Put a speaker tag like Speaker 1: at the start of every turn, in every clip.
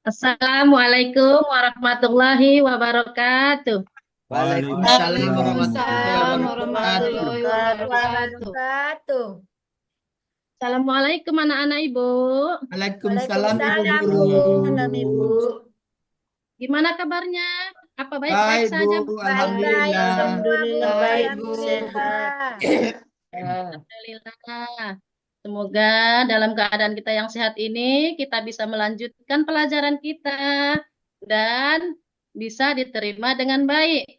Speaker 1: Assalamualaikum warahmatullahi wabarakatuh.
Speaker 2: Waalaikumsalam warahmatullahi
Speaker 3: Waalaikumsalam
Speaker 2: wabarakatuh.
Speaker 3: warahmatullahi
Speaker 4: Warahmatullahi
Speaker 3: wabarakatuh.
Speaker 4: wabarakatuh.
Speaker 1: Assalamualaikum anak-anak Ibu.
Speaker 2: Waalaikumsalam Ibu
Speaker 4: Waalaikumsalam
Speaker 2: Guru.
Speaker 4: Bu. Salam Ibu.
Speaker 1: Gimana kabarnya? Apa baik-baik
Speaker 2: Baik
Speaker 1: saja,
Speaker 2: Bu,
Speaker 1: Bu?
Speaker 4: Baik-baik
Speaker 2: alhamdulillah.
Speaker 4: semua Bu.
Speaker 3: Alhamdulillah baik
Speaker 4: Dalam
Speaker 3: Bu.
Speaker 4: sehat.
Speaker 1: Alhamdulillah. Semoga dalam keadaan kita yang sehat ini kita bisa melanjutkan pelajaran kita dan bisa diterima dengan baik.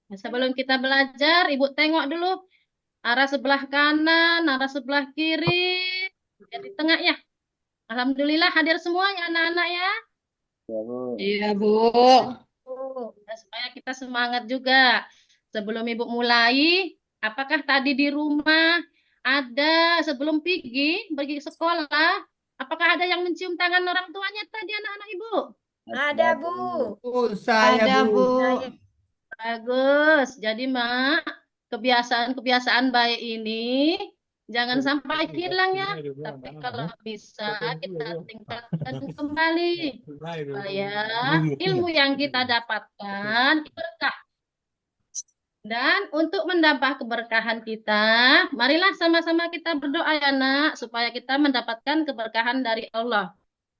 Speaker 1: Nah, sebelum kita belajar, Ibu tengok dulu arah sebelah kanan, arah sebelah kiri, di tengah ya. Alhamdulillah hadir semua ya anak-anak ya.
Speaker 3: Iya Bu.
Speaker 4: Bu.
Speaker 1: Nah, supaya kita semangat juga. Sebelum Ibu mulai, apakah tadi di rumah ada sebelum pergi sekolah, apakah ada yang mencium tangan orang tuanya tadi anak-anak Ibu?
Speaker 4: Ada Bu.
Speaker 2: Saya
Speaker 3: Ada
Speaker 2: Bu.
Speaker 3: Bu.
Speaker 4: Saya
Speaker 1: Bagus. Jadi, Mak, kebiasaan-kebiasaan baik ini jangan sampai hilang ya. Tapi kalau bisa kita tingkatkan kembali supaya ilmu yang kita dapatkan berkah. Dan untuk menambah keberkahan kita, marilah sama-sama kita berdoa ya nak, supaya kita mendapatkan keberkahan dari Allah.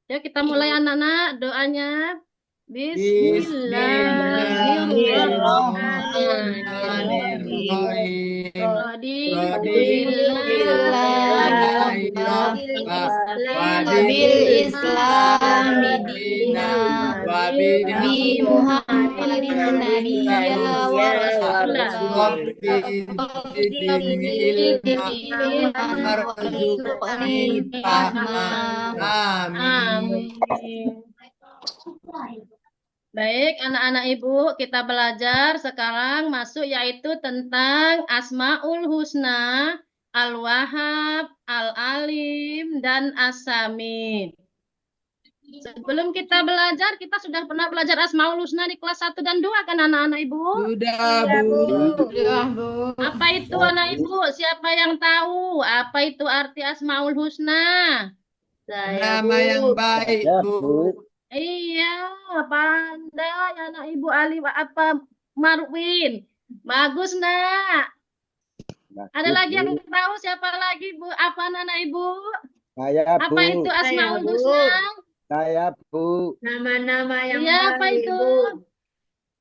Speaker 1: Yuk kita mulai anak-anak doanya.
Speaker 2: Bismillahirrahmanirrahim.
Speaker 3: Bil Islami dina bi Muhammadin nabiyya wa rasulah
Speaker 2: Amin.
Speaker 1: Baik, anak-anak Ibu, kita belajar sekarang masuk yaitu tentang Asmaul Husna, Al-Wahhab, Al-Alim, dan As-Sami. Sebelum kita belajar, kita sudah pernah belajar Asmaul Husna di kelas 1 dan 2 kan anak-anak Ibu?
Speaker 2: Sudah
Speaker 4: Iya
Speaker 2: Bu.
Speaker 4: Bu.
Speaker 3: Sudah Bu.
Speaker 1: Apa itu anak Ibu? Siapa yang tahu? Apa itu arti Asmaul Husna?
Speaker 2: Nama yang baik Bu.
Speaker 1: Iya, pandai anak Ibu Ali apa Marwin. Bagus, Nak. Ada lagi yang tahu siapa lagi, Bu? Apa anak Ibu?
Speaker 5: Saya
Speaker 1: Apa
Speaker 5: Bu,
Speaker 1: itu Asmaul
Speaker 4: Bu.
Speaker 1: Husna?
Speaker 5: saya Bu.
Speaker 4: Nama-nama yang
Speaker 1: Iya, apa
Speaker 4: baik
Speaker 1: itu?
Speaker 4: Bu.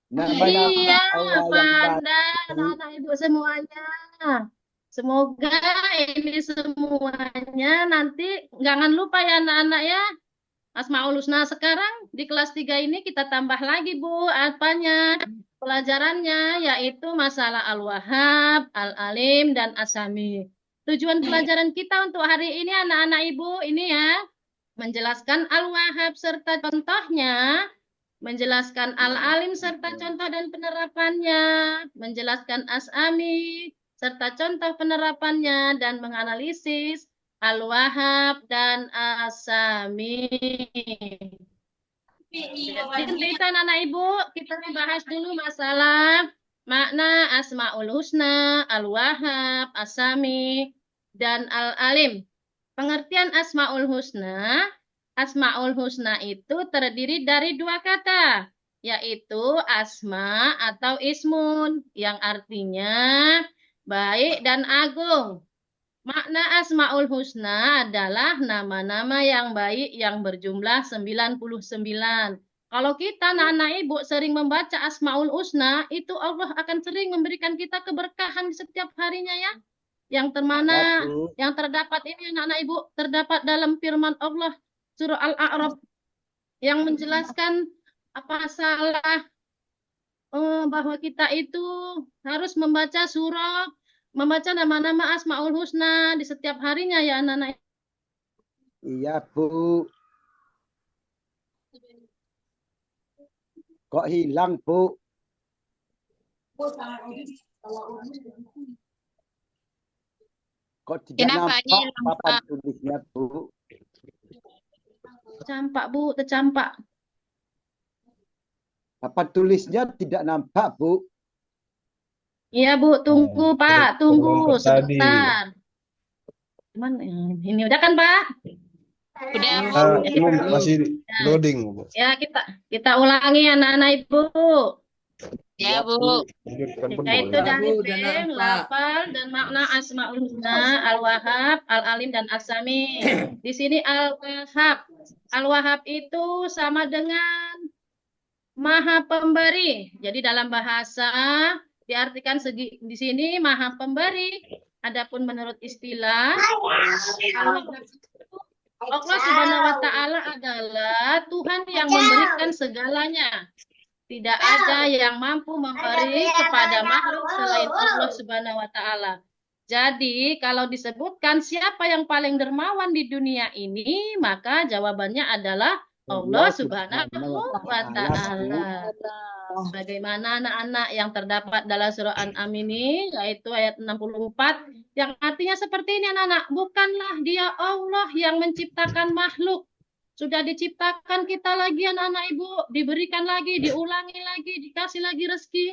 Speaker 5: Nama-nama
Speaker 1: Iya,
Speaker 5: Allah yang baik.
Speaker 1: pandai anak-anak Ibu semuanya. Semoga ini semuanya nanti jangan lupa ya anak-anak ya. Asmaul Husna sekarang di kelas 3 ini kita tambah lagi Bu, apanya? Pelajarannya yaitu masalah Al-Wahhab, Al-Alim, dan As-Sami. Tujuan pelajaran kita untuk hari ini anak-anak Ibu ini ya, menjelaskan Al-Wahhab serta contohnya, menjelaskan Al-Alim serta contoh dan penerapannya, menjelaskan As-Sami serta contoh penerapannya, dan menganalisis Al-Wahhab dan As-Sami. Jadi anak Ibu, kita bahas dulu masalah makna Asmaul Husna, Al-Wahhab, As-Sami, dan Al-Alim. Pengertian Asmaul Husna itu terdiri dari dua kata, yaitu asma atau ismun, yang artinya baik dan agung. Makna Asmaul Husna adalah nama-nama yang baik yang berjumlah 99. Kalau kita anak-anak Ibu sering membaca Asmaul Husna, itu Allah akan sering memberikan kita keberkahan di setiap harinya ya. Yang termana, yang terdapat ini anak-anak Ibu, terdapat dalam firman Allah surah Al-A'raf yang menjelaskan apa salah bahwa kita itu harus membaca nama-nama Asmaul Husna di setiap harinya ya anak-anak.
Speaker 5: Iya Bu. Kok hilang Bu? Kok tidak nampak papan tulisnya Bu?
Speaker 1: Tercampak Bu, tercampak.
Speaker 5: Papan tulisnya tidak nampak Bu.
Speaker 1: Iya Bu, tunggu Pak, tunggu sebentar. Cuman ini udah kan Pak?
Speaker 3: Udah, Bu.
Speaker 2: Belum.
Speaker 6: Masih loading, Bu.
Speaker 1: Ya, kita ulangi anak-anak Ibu.
Speaker 3: Ya, Bu.
Speaker 1: Yaitu
Speaker 2: Ya,
Speaker 1: dari
Speaker 2: Bu,
Speaker 1: fi'il,
Speaker 2: jangan lupa.
Speaker 1: lafal, dan makna Asmaul Husna, Al-Wahhab, Al-Alim, dan As-Sami. Di sini Al-Wahhab. Al-Wahhab itu sama dengan Maha Pemberi. Jadi dalam bahasa diartikan di sini Maha Pemberi. Adapun menurut istilah Allah Subhanahu wa Ta'ala adalah Tuhan yang memberikan segalanya. Tidak ada yang mampu memberi kepada makhluk selain Allah Subhanahu wa Ta'ala. Jadi, kalau disebutkan siapa yang paling dermawan di dunia ini, maka jawabannya adalah Allah Subhanahu wa Ta'ala. Bagaimana anak-anak yang terdapat dalam surah An'am ini, yaitu ayat 64, yang artinya seperti ini anak-anak, bukanlah dia Allah yang menciptakan makhluk. Sudah diciptakan kita lagi anak-anak Ibu, diberikan lagi, diulangi lagi, dikasih lagi rezeki.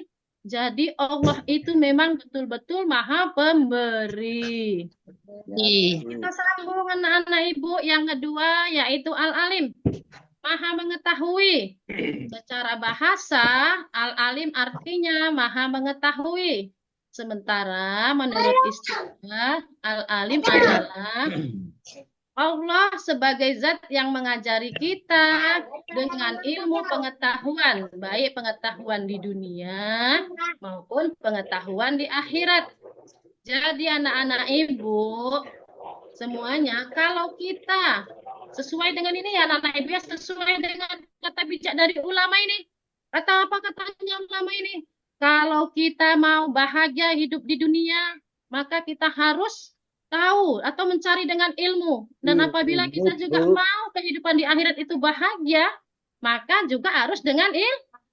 Speaker 1: Jadi Allah itu memang betul-betul Maha Pemberi. Kita sambung anak-anak Ibu yang kedua yaitu Al-Alim. Maha mengetahui. Secara bahasa, Al-Alim artinya Maha mengetahui. Sementara menurut istilah, Al-Alim adalah Allah sebagai zat yang mengajari kita dengan ilmu pengetahuan, baik pengetahuan di dunia maupun pengetahuan di akhirat. Jadi anak-anak Ibu, semuanya kalau kita sesuai dengan ini ya anak-anak Ibu ya, sesuai dengan kata bijak dari ulama ini. Kata apa katanya ulama ini? Kalau kita mau bahagia hidup di dunia, maka kita harus tahu atau mencari dengan ilmu. Dan apabila kita juga mau kehidupan di akhirat itu bahagia, maka juga harus dengan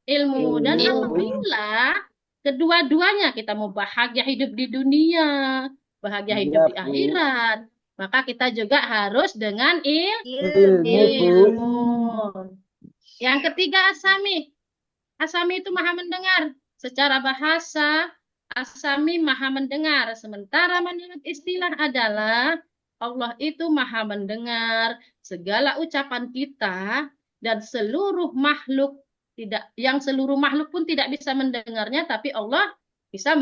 Speaker 1: ilmu. Dan apabila kedua-duanya kita mau bahagia hidup di dunia, bahagia hidup di akhirat, maka kita juga harus dengan ilmu. Yang ketiga As-Sami. As-Sami itu Maha mendengar. Secara bahasa As-Sami Maha mendengar. Sementara menurut istilah adalah Allah itu Maha mendengar segala ucapan kita dan seluruh makhluk seluruh makhluk pun tidak bisa mendengarnya, tapi Allah bisa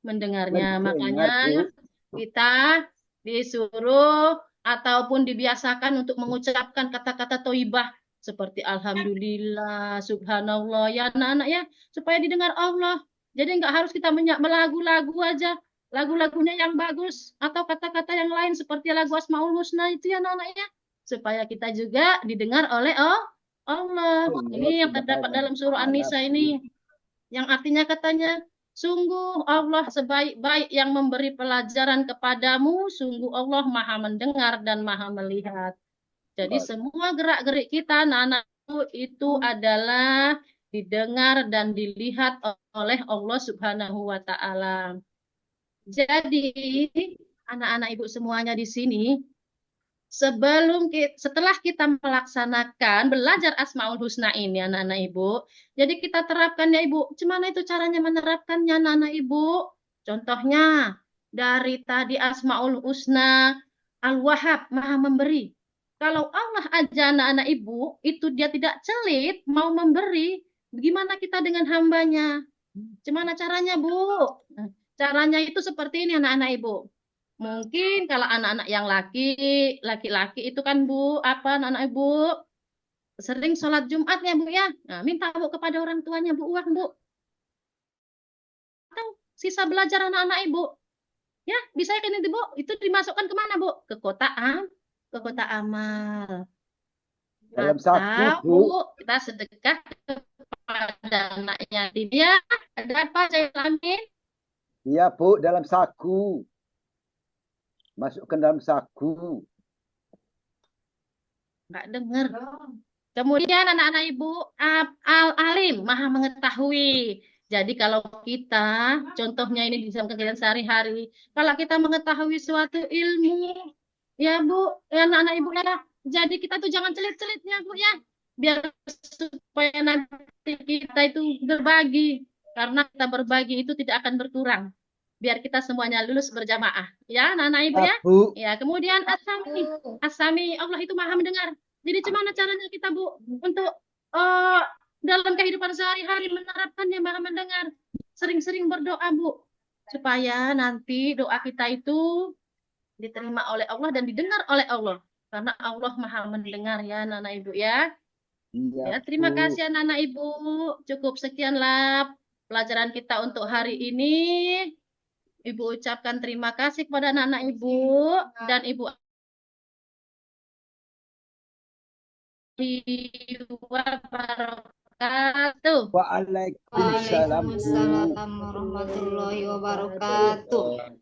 Speaker 1: mendengarnya. Makanya kita disuruh ataupun dibiasakan untuk mengucapkan kata-kata thayyibah seperti alhamdulillah, subhanallah ya anak-anak ya, supaya didengar Allah. Jadi nggak harus kita melagu-lagu aja, lagu-lagunya yang bagus atau kata-kata yang lain seperti lagu Asmaul Husna itu ya anak-anak ya, supaya kita juga didengar oleh Allah. Ini yang terdapat dalam surah An-Nisa ini, yang artinya katanya, sungguh Allah sebaik-baik yang memberi pelajaran kepadamu, sungguh Allah Maha mendengar dan Maha melihat. Jadi semua gerak-gerik kita anak-anak itu adalah didengar dan dilihat oleh Allah Subhanahu wa Ta'ala. Jadi anak-anak Ibu semuanya di sini, setelah kita melaksanakan belajar Asmaul Husna ini anak-anak Ibu, jadi kita terapkan ya Ibu. Gimana itu caranya menerapkannya anak-anak Ibu? Contohnya dari tadi Asmaul Husna, Al-Wahhab Maha memberi. Kalau Allah aja anak-anak Ibu, itu dia tidak celit, mau memberi, bagaimana kita dengan hambanya? Gimana caranya, Bu? Caranya itu seperti ini anak-anak Ibu. Mungkin kalau anak-anak yang laki-laki itu kan Bu, anak-anak Ibu, sering sholat Jumat ya Bu ya. Nah, minta Bu kepada orang tuanya Bu uang Bu. Atau sisa belajar anak-anak Ibu. Ya, bisa kan itu Bu? Itu dimasukkan kemana Bu? Ke kota amal.
Speaker 5: Dalam
Speaker 1: Atau
Speaker 5: saku, Bu.
Speaker 1: kita sedekah kepada anak yatim. Ya, ada apa saya Lamin?
Speaker 5: Iya, Bu, dalam saku. Masukkan dalam saku.
Speaker 1: Nggak dengar. Kemudian anak-anak Ibu, Al-Alim, Maha mengetahui. Jadi kalau kita, contohnya ini di dalam kegiatan sehari-hari, kalau kita mengetahui suatu ilmu, ya Bu, ya anak-anak Ibu ya, jadi kita tuh jangan celit-celitnya Bu ya, biar supaya nanti kita itu berbagi, karena kita berbagi itu tidak akan berkurang. biar kita semuanya lulus berjamaah. Ya, anak-anak ibu
Speaker 5: Ya,
Speaker 1: ya.
Speaker 5: Bu.
Speaker 1: Ya, kemudian As-Sami. As-Sami, Allah itu maha mendengar. Jadi gimana caranya kita, Bu, untuk dalam kehidupan sehari-hari menerapkannya maha mendengar. Sering-sering berdoa, Bu, supaya nanti doa kita itu diterima oleh Allah dan didengar oleh Allah. Karena Allah maha mendengar ya, anak-anak ibu ya.
Speaker 5: Iya,
Speaker 1: Ya, terima
Speaker 5: Bu.
Speaker 1: kasih anak-anak ibu. Cukup sekianlah pelajaran kita untuk hari ini. Ibu ucapkan terima kasih kepada anak-anak ibu dan ibu wabarakatuh.
Speaker 5: Waalaikumsalam, Bu.
Speaker 3: Waalaikumsalam warahmatullahi wabarakatuh.